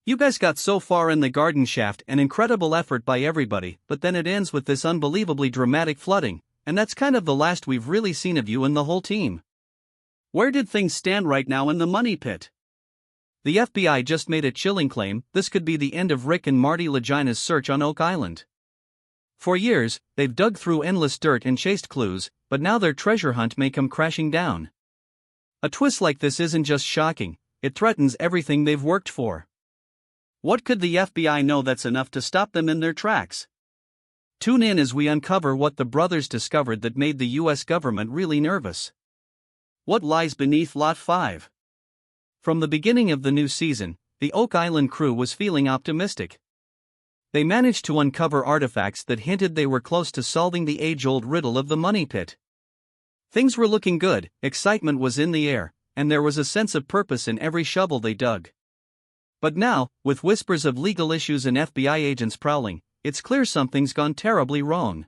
You guys got so far in the garden shaft, an incredible effort by everybody, but then it ends with this unbelievably dramatic flooding, and that's kind of the last we've really seen of you and the whole team. Where did things stand right now in the money pit? The FBI just made a chilling claim: this could be the end of Rick and Marty Lagina's search on Oak Island. For years, they've dug through endless dirt and chased clues, but now their treasure hunt may come crashing down. A twist like this isn't just shocking, it threatens everything they've worked for. What could the FBI know that's enough to stop them in their tracks? Tune in as we uncover what the brothers discovered that made the US government really nervous. What lies beneath Lot 5? From the beginning of the new season, the Oak Island crew was feeling optimistic. They managed to uncover artifacts that hinted they were close to solving the age-old riddle of the money pit. Things were looking good, excitement was in the air, and there was a sense of purpose in every shovel they dug. But now, with whispers of legal issues and FBI agents prowling, it's clear something's gone terribly wrong.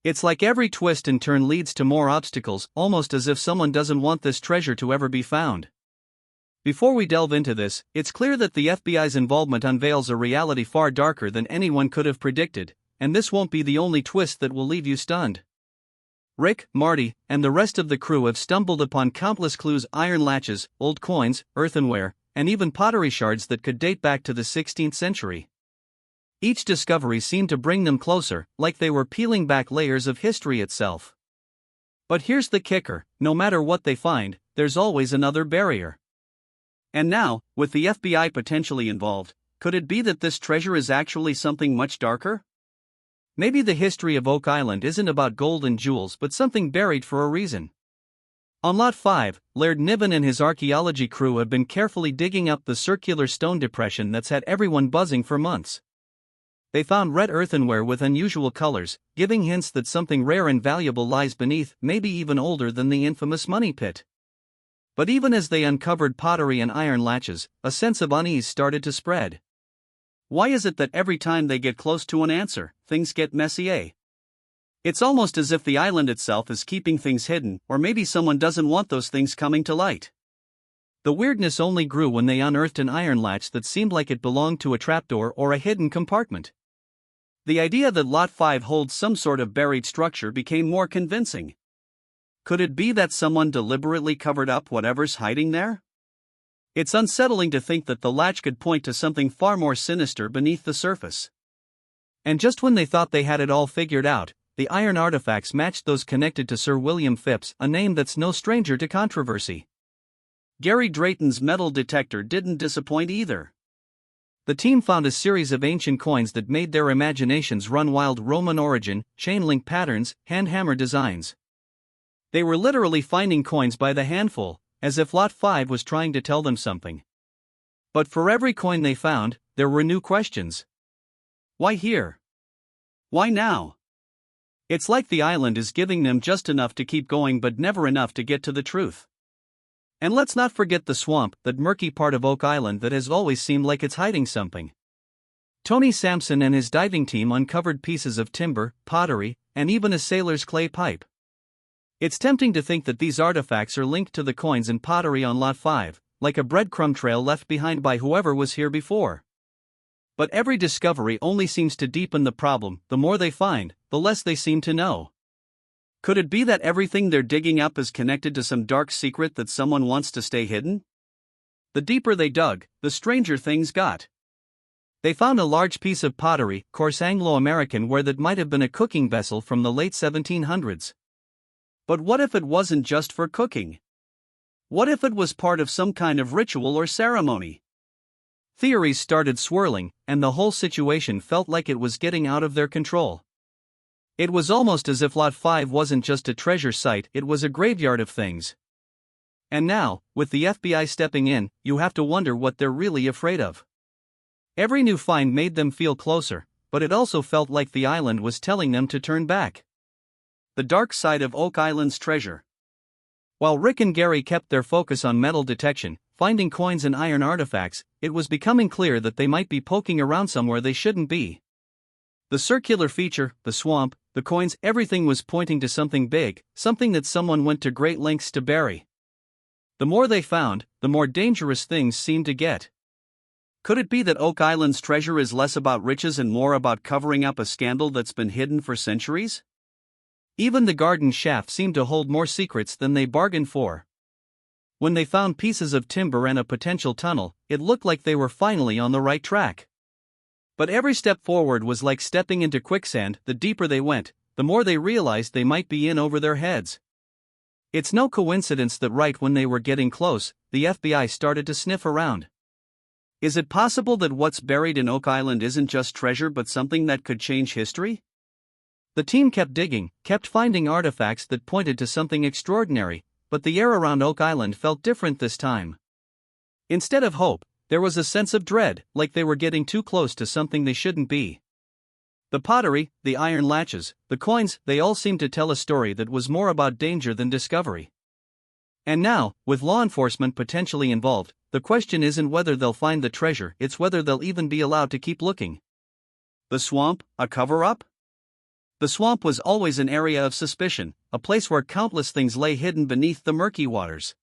It's like every twist and turn leads to more obstacles, almost as if someone doesn't want this treasure to ever be found. Before we delve into this, it's clear that the FBI's involvement unveils a reality far darker than anyone could have predicted, and this won't be the only twist that will leave you stunned. Rick, Marty, and the rest of the crew have stumbled upon countless clues: iron latches, old coins, earthenware, and even pottery shards that could date back to the 16th century. Each discovery seemed to bring them closer, like they were peeling back layers of history itself. But here's the kicker: no matter what they find, there's always another barrier. And now, with the FBI potentially involved, could it be that this treasure is actually something much darker? Maybe the history of Oak Island isn't about gold and jewels but something buried for a reason. On Lot 5, Laird Niven and his archaeology crew have been carefully digging up the circular stone depression that's had everyone buzzing for months. They found red earthenware with unusual colors, giving hints that something rare and valuable lies beneath, maybe even older than the infamous money pit. But even as they uncovered pottery and iron latches, a sense of unease started to spread. Why is it that every time they get close to an answer, things get messy? It's almost as if the island itself is keeping things hidden, or maybe someone doesn't want those things coming to light. The weirdness only grew when they unearthed an iron latch that seemed like it belonged to a trapdoor or a hidden compartment. The idea that Lot 5 holds some sort of buried structure became more convincing. Could it be that someone deliberately covered up whatever's hiding there? It's unsettling to think that the latch could point to something far more sinister beneath the surface. And just when they thought they had it all figured out, the iron artifacts matched those connected to Sir William Phipps, a name that's no stranger to controversy. Gary Drayton's metal detector didn't disappoint either. The team found a series of ancient coins that made their imaginations run wild: Roman origin, chain-link patterns, hand-hammer designs. They were literally finding coins by the handful, as if Lot 5 was trying to tell them something. But for every coin they found, there were new questions. Why here? Why now? It's like the island is giving them just enough to keep going but never enough to get to the truth. And let's not forget the swamp, that murky part of Oak Island that has always seemed like it's hiding something. Tony Sampson and his diving team uncovered pieces of timber, pottery, and even a sailor's clay pipe. It's tempting to think that these artifacts are linked to the coins and pottery on Lot 5, like a breadcrumb trail left behind by whoever was here before. But every discovery only seems to deepen the problem. The more they find, the less they seem to know. Could it be that everything they're digging up is connected to some dark secret that someone wants to stay hidden? The deeper they dug, the stranger things got. They found a large piece of pottery, coarse Anglo-American ware, that might have been a cooking vessel from the late 1700s. But what if it wasn't just for cooking? What if it was part of some kind of ritual or ceremony? Theories started swirling, and the whole situation felt like it was getting out of their control. It was almost as if Lot 5 wasn't just a treasure site, it was a graveyard of things. And now, with the FBI stepping in, you have to wonder what they're really afraid of. Every new find made them feel closer, but it also felt like the island was telling them to turn back. The dark side of Oak Island's treasure. While Rick and Gary kept their focus on metal detection, finding coins and iron artifacts, it was becoming clear that they might be poking around somewhere they shouldn't be. The circular feature, the swamp, the coins, everything was pointing to something big, something that someone went to great lengths to bury. The more they found, the more dangerous things seemed to get. Could it be that Oak Island's treasure is less about riches and more about covering up a scandal that's been hidden for centuries? Even the garden shaft seemed to hold more secrets than they bargained for. When they found pieces of timber and a potential tunnel, it looked like they were finally on the right track. But every step forward was like stepping into quicksand. The deeper they went, the more they realized they might be in over their heads. It's no coincidence that right when they were getting close, the FBI started to sniff around. Is it possible that what's buried in Oak Island isn't just treasure but something that could change history? The team kept digging, kept finding artifacts that pointed to something extraordinary, but the air around Oak Island felt different this time. Instead of hope, there was a sense of dread, like they were getting too close to something they shouldn't be. The pottery, the iron latches, the coins, they all seemed to tell a story that was more about danger than discovery. And now, with law enforcement potentially involved, the question isn't whether they'll find the treasure, it's whether they'll even be allowed to keep looking. The swamp, a cover-up? The swamp was always an area of suspicion, a place where countless things lay hidden beneath the murky waters.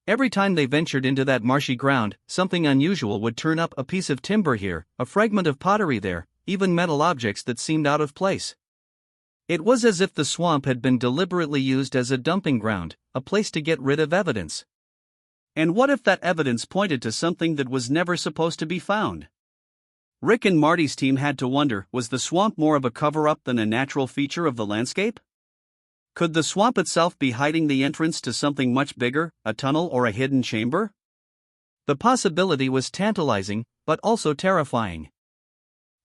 Every time they ventured into that marshy ground, something unusual would turn up, a piece of timber here, a fragment of pottery there, even metal objects that seemed out of place. It was as if the swamp had been deliberately used as a dumping ground, a place to get rid of evidence. And what if that evidence pointed to something that was never supposed to be found? Rick and Marty's team had to wonder, was the swamp more of a cover-up than a natural feature of the landscape? Could the swamp itself be hiding the entrance to something much bigger, a tunnel or a hidden chamber? The possibility was tantalizing, but also terrifying.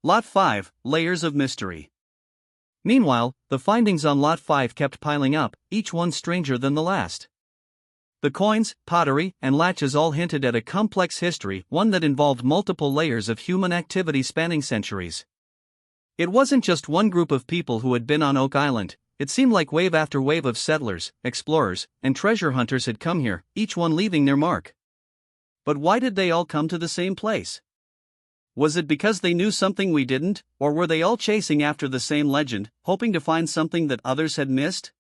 Lot 5, Layers of Mystery. Meanwhile, the findings on Lot 5 kept piling up, each one stranger than the last. The coins, pottery, and latches all hinted at a complex history, one that involved multiple layers of human activity spanning centuries. It wasn't just one group of people who had been on Oak Island, it seemed like wave after wave of settlers, explorers, and treasure hunters had come here, each one leaving their mark. But why did they all come to the same place? Was it because they knew something we didn't, or were they all chasing after the same legend, hoping to find something that others had missed?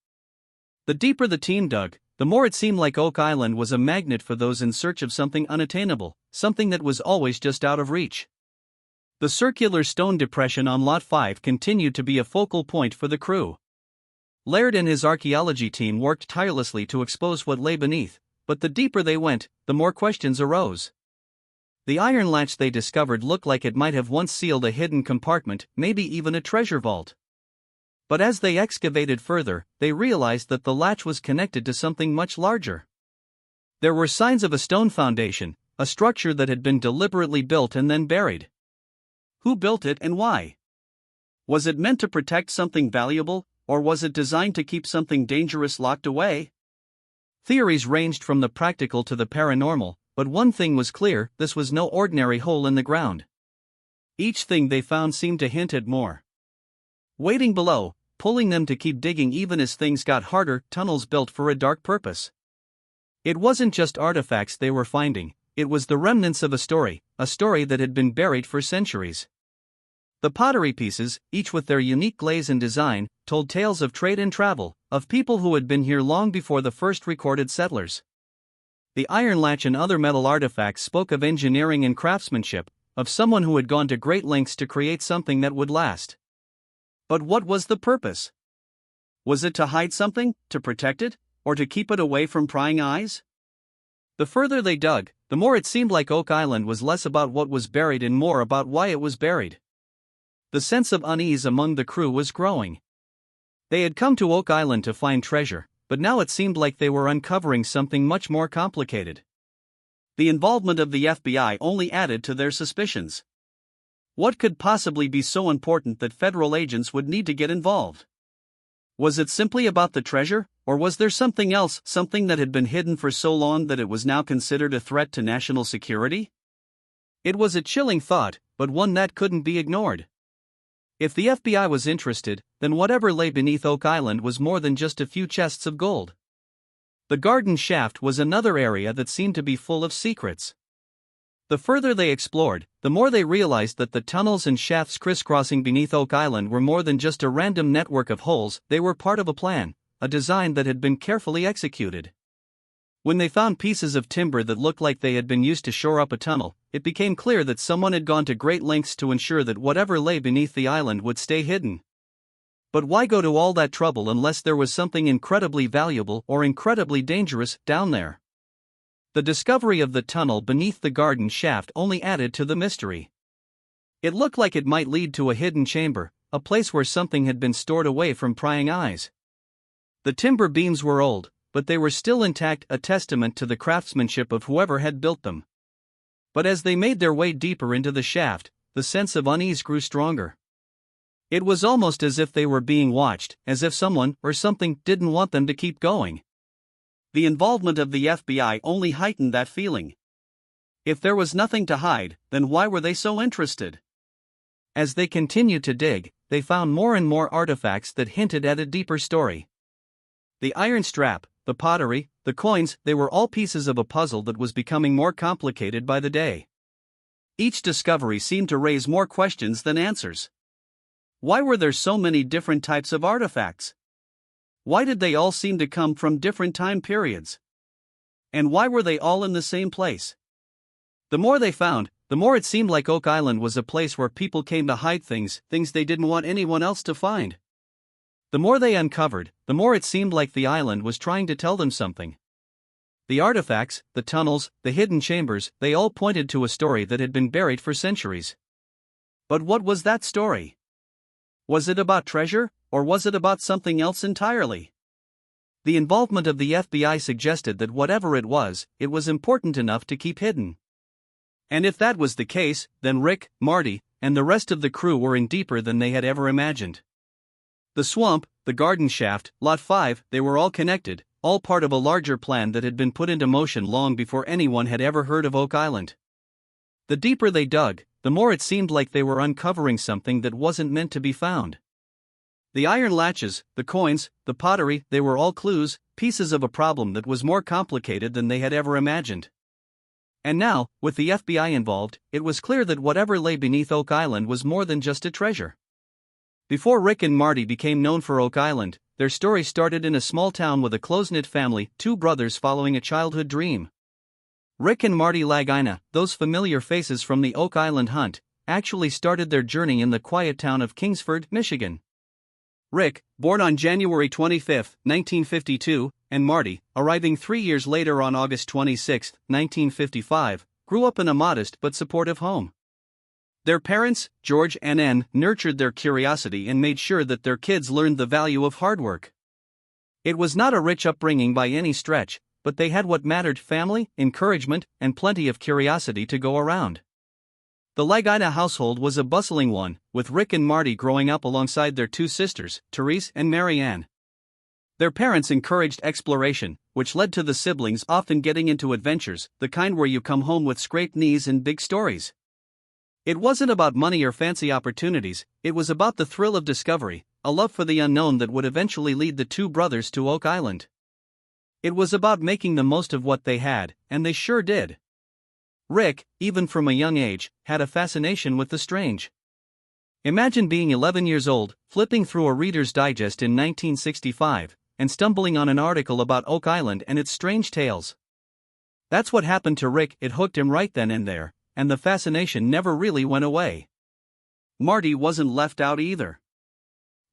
The deeper the team dug, the more it seemed like Oak Island was a magnet for those in search of something unattainable, something that was always just out of reach. The circular stone depression on Lot 5 continued to be a focal point for the crew. Laird and his archaeology team worked tirelessly to expose what lay beneath, but the deeper they went, the more questions arose. The iron latch they discovered looked like it might have once sealed a hidden compartment, maybe even a treasure vault. But as they excavated further, they realized that the latch was connected to something much larger. There were signs of a stone foundation, a structure that had been deliberately built and then buried. Who built it and why? Was it meant to protect something valuable, or was it designed to keep something dangerous locked away? Theories ranged from the practical to the paranormal, but one thing was clear, this was no ordinary hole in the ground. Each thing they found seemed to hint at more. Waiting below, pulling them to keep digging even as things got harder, tunnels built for a dark purpose. It wasn't just artifacts they were finding, it was the remnants of a story that had been buried for centuries. The pottery pieces, each with their unique glaze and design, told tales of trade and travel, of people who had been here long before the first recorded settlers. The iron latch and other metal artifacts spoke of engineering and craftsmanship, of someone who had gone to great lengths to create something that would last. But what was the purpose? Was it to hide something, to protect it, or to keep it away from prying eyes? The further they dug, the more it seemed like Oak Island was less about what was buried and more about why it was buried. The sense of unease among the crew was growing. They had come to Oak Island to find treasure, but now it seemed like they were uncovering something much more complicated. The involvement of the FBI only added to their suspicions. What could possibly be so important that federal agents would need to get involved? Was it simply about the treasure, or was there something else, something that had been hidden for so long that it was now considered a threat to national security? It was a chilling thought, but one that couldn't be ignored. If the FBI was interested, then whatever lay beneath Oak Island was more than just a few chests of gold. The garden shaft was another area that seemed to be full of secrets. The further they explored, the more they realized that the tunnels and shafts crisscrossing beneath Oak Island were more than just a random network of holes, they were part of a plan, a design that had been carefully executed. When they found pieces of timber that looked like they had been used to shore up a tunnel, it became clear that someone had gone to great lengths to ensure that whatever lay beneath the island would stay hidden. But why go to all that trouble unless there was something incredibly valuable or incredibly dangerous down there? The discovery of the tunnel beneath the garden shaft only added to the mystery. It looked like it might lead to a hidden chamber, a place where something had been stored away from prying eyes. The timber beams were old, but they were still intact, a testament to the craftsmanship of whoever had built them. But as they made their way deeper into the shaft, the sense of unease grew stronger. It was almost as if they were being watched, as if someone or something didn't want them to keep going. The involvement of the FBI only heightened that feeling. If there was nothing to hide, then why were they so interested? As they continued to dig, they found more and more artifacts that hinted at a deeper story. The iron strap, the pottery, the coins, they were all pieces of a puzzle that was becoming more complicated by the day. Each discovery seemed to raise more questions than answers. Why were there so many different types of artifacts? Why did they all seem to come from different time periods? And why were they all in the same place? The more they found, the more it seemed like Oak Island was a place where people came to hide things they didn't want anyone else to find. The more they uncovered, the more it seemed like the island was trying to tell them something. The artifacts, the tunnels, the hidden chambers, they all pointed to a story that had been buried for centuries. But what was that story? Was it about treasure, or was it about something else entirely? The involvement of the FBI suggested that whatever it was important enough to keep hidden. And if that was the case, then Rick, Marty, and the rest of the crew were in deeper than they had ever imagined. The swamp, the garden shaft, Lot 5, they were all connected, all part of a larger plan that had been put into motion long before anyone had ever heard of Oak Island. The deeper they dug, the more it seemed like they were uncovering something that wasn't meant to be found. The iron latches, the coins, the pottery, they were all clues, pieces of a problem that was more complicated than they had ever imagined. And now, with the FBI involved, it was clear that whatever lay beneath Oak Island was more than just a treasure. Before Rick and Marty became known for Oak Island, their story started in a small town with a close-knit family, two brothers following a childhood dream. Rick and Marty Lagina, those familiar faces from the Oak Island hunt, actually started their journey in the quiet town of Kingsford, Michigan. Rick, born on January 25, 1952, and Marty, arriving 3 years later on August 26, 1955, grew up in a modest but supportive home. Their parents, George and Ann, nurtured their curiosity and made sure that their kids learned the value of hard work. It was not a rich upbringing by any stretch, but they had what mattered: family, encouragement, and plenty of curiosity to go around. The Lagina household was a bustling one, with Rick and Marty growing up alongside their two sisters, Therese and Mary Ann. Their parents encouraged exploration, which led to the siblings often getting into adventures, the kind where you come home with scraped knees and big stories. It wasn't about money or fancy opportunities, it was about the thrill of discovery, a love for the unknown that would eventually lead the two brothers to Oak Island. It was about making the most of what they had, and they sure did. Rick, even from a young age, had a fascination with the strange. Imagine being 11 years old, flipping through a Reader's Digest in 1965, and stumbling on an article about Oak Island and its strange tales. That's what happened to Rick. It hooked him right then and there, and the fascination never really went away. Marty wasn't left out either.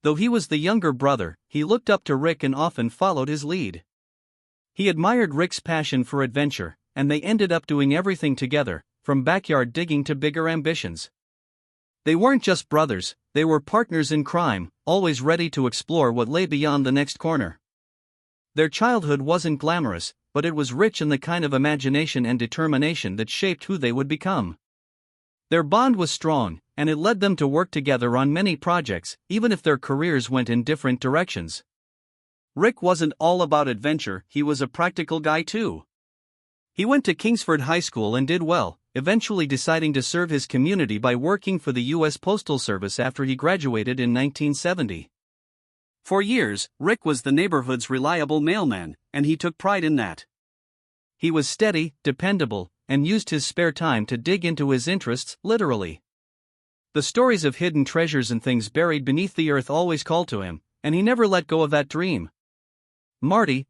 Though he was the younger brother, he looked up to Rick and often followed his lead. He admired Rick's passion for adventure, and they ended up doing everything together, from backyard digging to bigger ambitions. They weren't just brothers, they were partners in crime, always ready to explore what lay beyond the next corner. Their childhood wasn't glamorous, but it was rich in the kind of imagination and determination that shaped who they would become. Their bond was strong, and it led them to work together on many projects, even if their careers went in different directions. Rick wasn't all about adventure, he was a practical guy too. He went to Kingsford High School and did well, eventually deciding to serve his community by working for the U.S. Postal Service after he graduated in 1970. For years, Rick was the neighborhood's reliable mailman, and he took pride in that. He was steady, dependable, and used his spare time to dig into his interests, literally. The stories of hidden treasures and things buried beneath the earth always called to him, and he never let go of that dream. Marty,